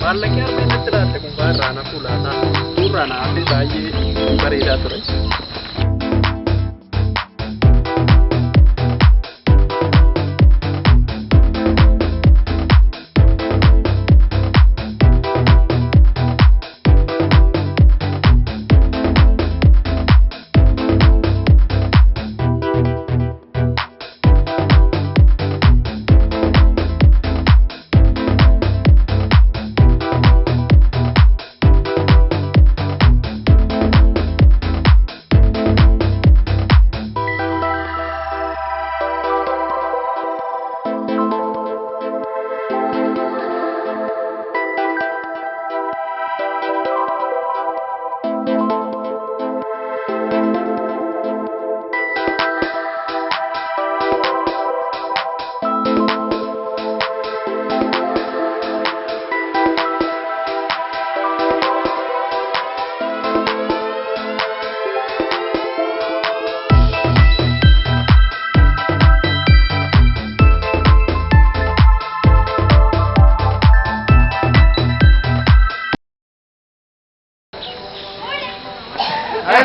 Maallaqni armeenatti laatte kun baarraana fuulaadhaan suuraan hafi baay'ee bareedaa ture.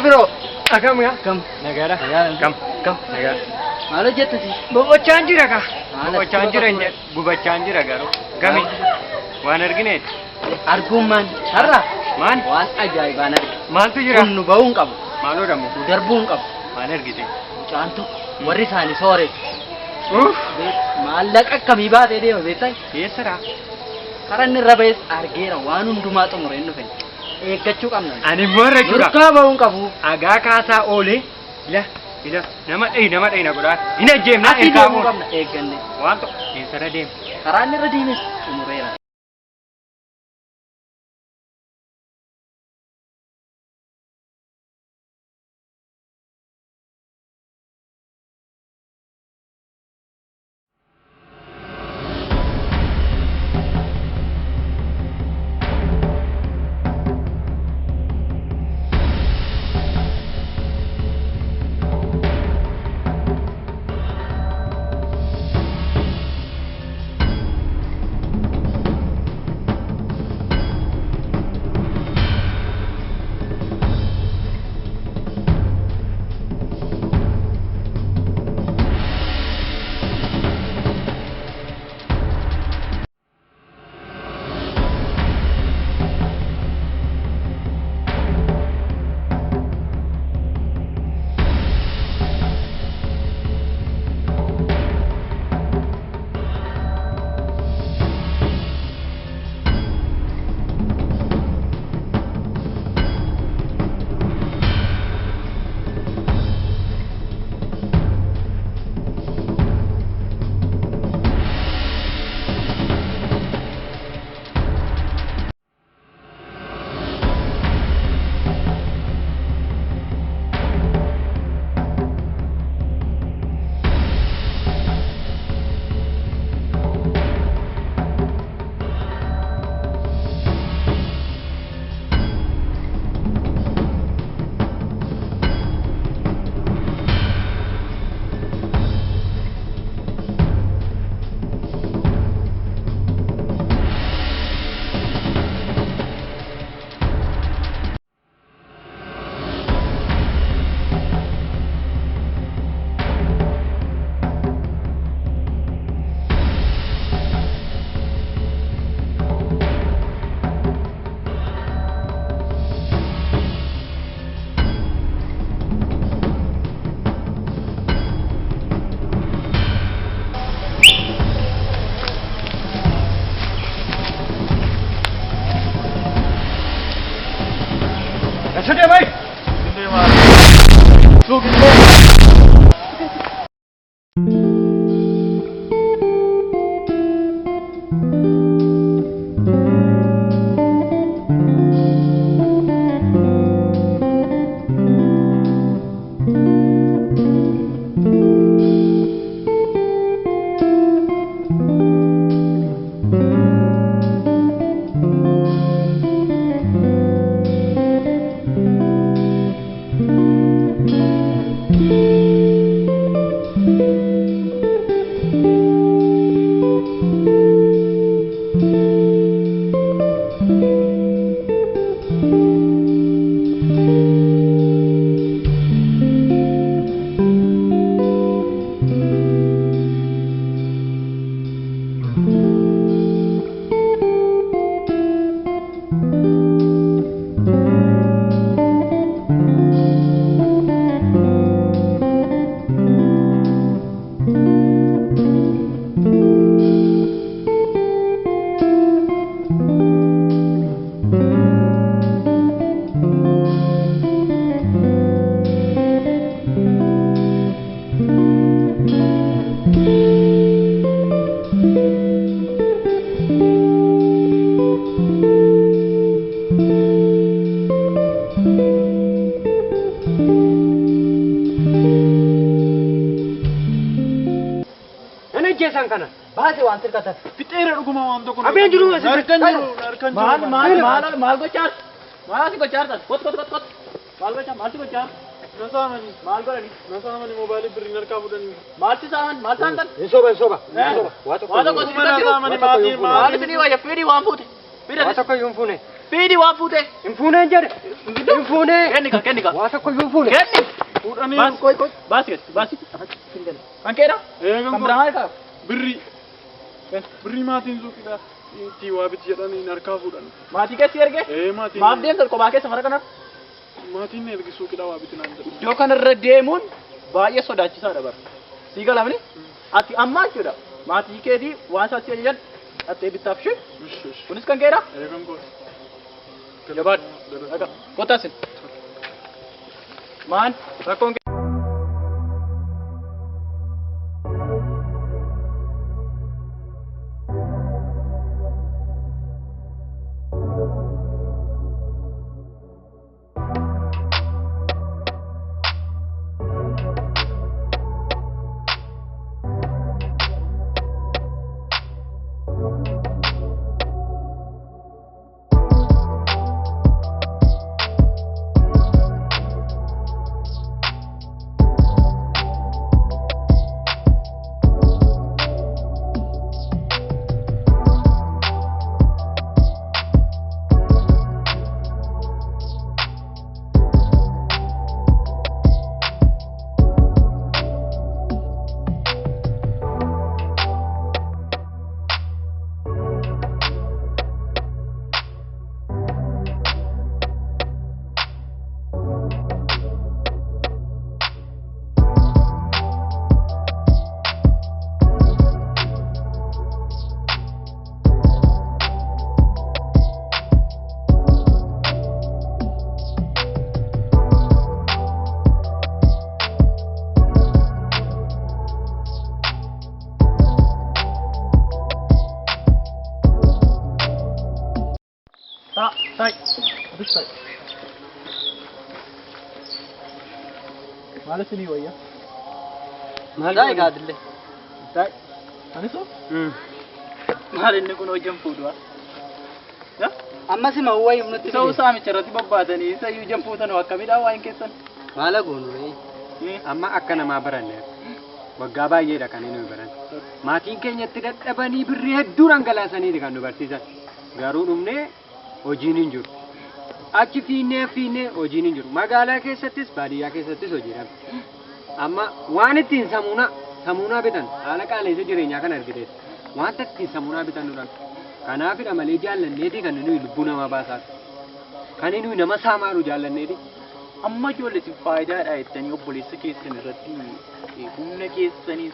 Bro, akam ya? Kam negara. Kam negara. Malu jatuh sih. Bawa canjir kah? Bawa canjir aja. Bawa canjir garo. Kami. Wan argine. Arguman. Harra. Man. Wan ajaiban. Man tu jira. Kun baung kamu. Malu ramu. Darbung kamu. Man argite. Cantu. Warisani sore. Uff. Malak kami baat ede betai. Yes sir. Karan nirabes argera wanun dumat umurenu kan. Eeggachuu qabna. Ani morra jira. Durkaa ba'uun qabu. Agaa kaasaa oole. Ila nama dhayina godhaa. Ina jeemna Ati deemuu qabna eegganne. Waan tokko eessarra deema. Karaan irra deemes umureera. Acha deemai. Jesan kana. Baase waan tirkatan. Fixeera dhuguma waan tokko. Abeen jiru as. Harkan jiru. Maal gochaar? Maal gochaar? Kot. Maal gochaar? Maal gochaar? Nasaamani. Maal godhani? Nasaamani moobaayilii birrii harkaa fudhanii. Maal sisaaman? Maal saan kan? Soba. Waa tokko Nasaamani maatii maal fidii wayya fidii waan fuute. Waa tokko yuun fuune. Fidii waan fuute. Hin fuuneen jedhe. Hin fuunee. Kenni ka. Waa tokko yuun fuune. Kenni. Fuudhanii. Baasi. Kan keedha? Kan biraa maal qaba? Birrii maatiin suuqidha. Itti waa biti jedhanii harkaa fudhan. Maatii keessi erge? Maatiin. Maaf deemtan kophaa keessa mara kanar? Maatiin ergi suuqidha waa biti naan jedhu. Iddoo kanarra deemuun baay'ee sodaachisaadha bara. Sii galamni? Ati ammaa jechuudha. Maatii keetii waan isaatti ajajan dhattee bittaaf ishee. Kunis kan keedha? Kan kooti. Jabaadhu. Kotaasin. Maan rakkoon tay. Habis tay. Maal isinii wayya? Maal gaadille? Tay. Aniso? Maal inni kun hojjan fuudhaa? Ya? Amma si mawwai nutti. Ta'uu saamicha irratti babbaatanii isa iyyuu jamfuutan akkamiidhaa waa hin keessan? Maala goonu amma akka namaa baranne waggaa baay'eedha kan inni baran. Maatiin keenyatti dadhabanii birrii hedduu dhangalaasaniiti kan nu barsiisan. Garuu dhumnee hojiin hin jiru. Achi fiinnee hojiin hin jiru. Magaalaa keessattis baadiyyaa keessattis hojiidha. Amma waan ittiin samuunaa bitan haala qaala'insa jireenyaa kan argitees wanta ittiin samuunaa bitan nuudhaan. Kanaafidha malee jaallanneeti kan nuyi lubbuu namaa baasaa. Kan nuyi nama saamaaru jaallanneeti. Amma ijoolleetiif faayidaadha jettanii obboleessa keessan irratti humna keessanii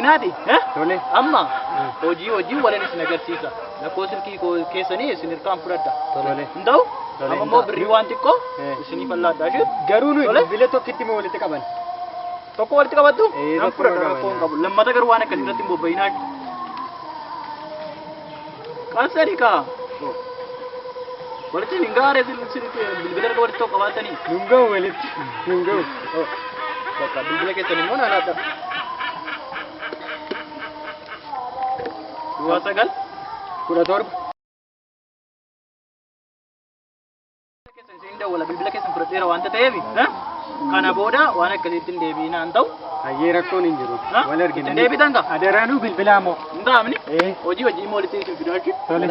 isinaati Tole. amma hojii waliin isin agarsiisa lakkoo silkii keessanii isin hirkaan fudhadha Tole. hin ta'u Tole, amma immoo hin ta'u. birrii waan xiqqoo Eh. isinii fallaadhaa ishee Garuu nuyi Tole. bilbila tokkitti moo walitti qaban? tokko walitti qabattu Eh, nan tokko fudhadha qaban. rakkoo hin qabu lammata garuu waan akkasii irratti hin bobba'inaa qansanii kaa walitti hin gaaree bilbila erga walitti tokko qabaatanii Nunga'u walitti. Nunga'u. bakka bilbila keessan immoo naan adda duwwaa 9 17. isin dawwala bilbila keessan fudhadheera waanta ta'eef kana booda waan akkasiitti hin deebiinaan ta'u Hayyee rakkoon hin jiru. Wal argina. Itti deebitan gaa? Adaraanuu bilbilaa moo? hin taa'amni Eh. hojii immoo walitti isin fidaachi Tole.